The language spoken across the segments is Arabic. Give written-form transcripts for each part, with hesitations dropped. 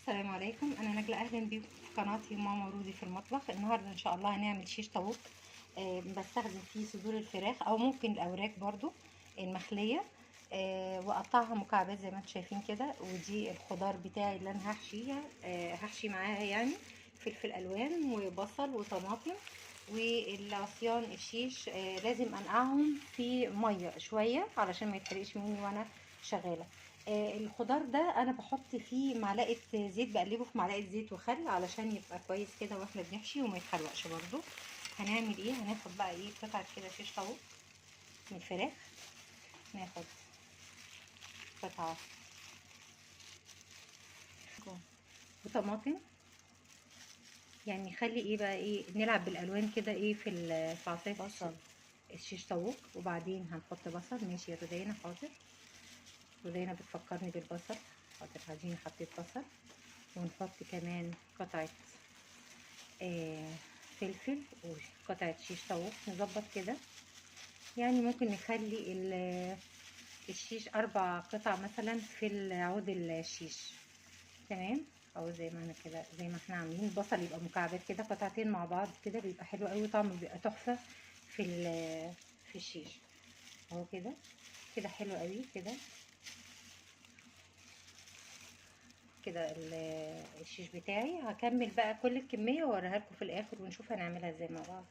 السلام عليكم، انا نجلة. اهلا بيكم في قناتي ماما ورودي في المطبخ. النهارده ان شاء الله هنعمل شيش طاووق. بستخدم فيه صدور الفراخ او ممكن الاوراق برضو المخليه. واقطعها مكعبات زي ما انتم شايفين كده. ودي الخضار بتاعي اللي انا هحشيها، هحشي معاها يعني فلفل الوان وبصل وطماطم. والعصيان الشيش لازم انقعهم في ميه شويه علشان ما يتحرقش مني وانا شغاله. الخضار ده انا بحط فيه معلقه زيت، بقلبه في معلقه زيت وخل علشان يبقى كويس كده واحنا بنحشي وما يتحرقش برضو. هنعمل ايه؟ هناخد بقى ايه قطعه كده شيش طاووق من الفراخ. ناخد قطعه وطماطم، يعني نخلي ايه بقى ايه، نلعب بالالوان كده ايه في عصايه بصل الشيش طاووق. وبعدين هنحط بصل. ماشي يا رودينا، حاضر. رودينا بتفكرني بالبصل. حاضر، عايزين حطيت بصل. ونحط كمان قطعه فلفل وقطعة شيش طاووق. نظبط كده، يعني ممكن نخلي الشيش 4 قطع مثلا في العود الشيش. تمام، او زي ما انا كده، زي ما احنا عاملين. البصل يبقى مكعبات كده، قطعتين مع بعض كده بيبقى حلو قوي، طعمه بيبقى تحفة في الشيش. اهو كده كده حلو قوي كده. كده الشيش بتاعي. هكمل بقى كل الكمية واوريها لكم في الاخر ونشوف هنعملها ازاي مع بعض.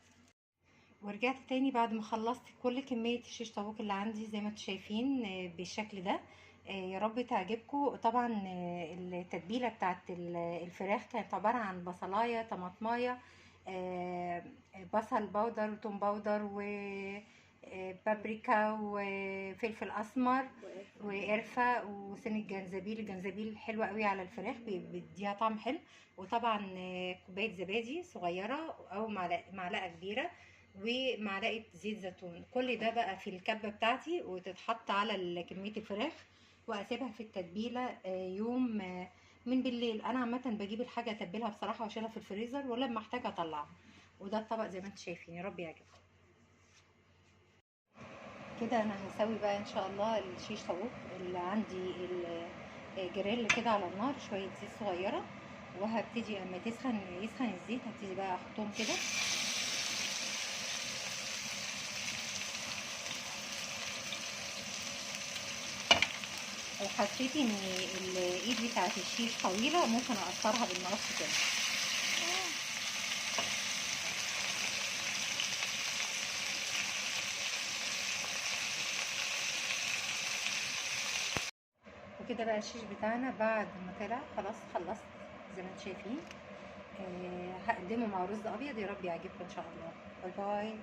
ورجعت تاني بعد ما خلصت كل كمية الشيش طاووق اللي عندي زي ما انتم شايفين بالشكل ده. يا رب تعجبكم. طبعا التتبيلة بتاعت الفراخ كانت عبارة عن بصلاية، طماطماية، بصل باودر وتوم باودر وبابريكا وفلفل اسمر وقرفة وسن الجنزبيل. الجنزبيل حلو قوي على الفراخ، بيديها طعم حلو. وطبعا كوباية زبادي صغيرة او معلقة كبيرة، ومعلقه زيت زيتون. كل ده بقى في الكبه بتاعتي وتتحط على كميه الفراخ، واسيبها في التتبيله يوم من بالليل. انا عامه بجيب الحاجه اتبلها بصراحه واشيلها في الفريزر، ولما احتاج اطلعها. وده الطبق زي ما انتم شايفين. يا رب يعجبكم. كده انا هسوي بقى ان شاء الله الشيش طاووق اللي عندي الجريل كده على النار، شويه زيت صغيره. وهبتدي اما يسخن الزيت هبتدي بقى احطهم كده. لو حسيت ان الايد بتاعت الشيش طويله ممكن اقطعها بالمقص كده. وكده بقى الشيش بتاعنا بعد ما طلع خلاص خلصت زي ما انتم شايفين. هقدمه مع رز ابيض. يا رب يعجبكم ان شاء الله. باي باي.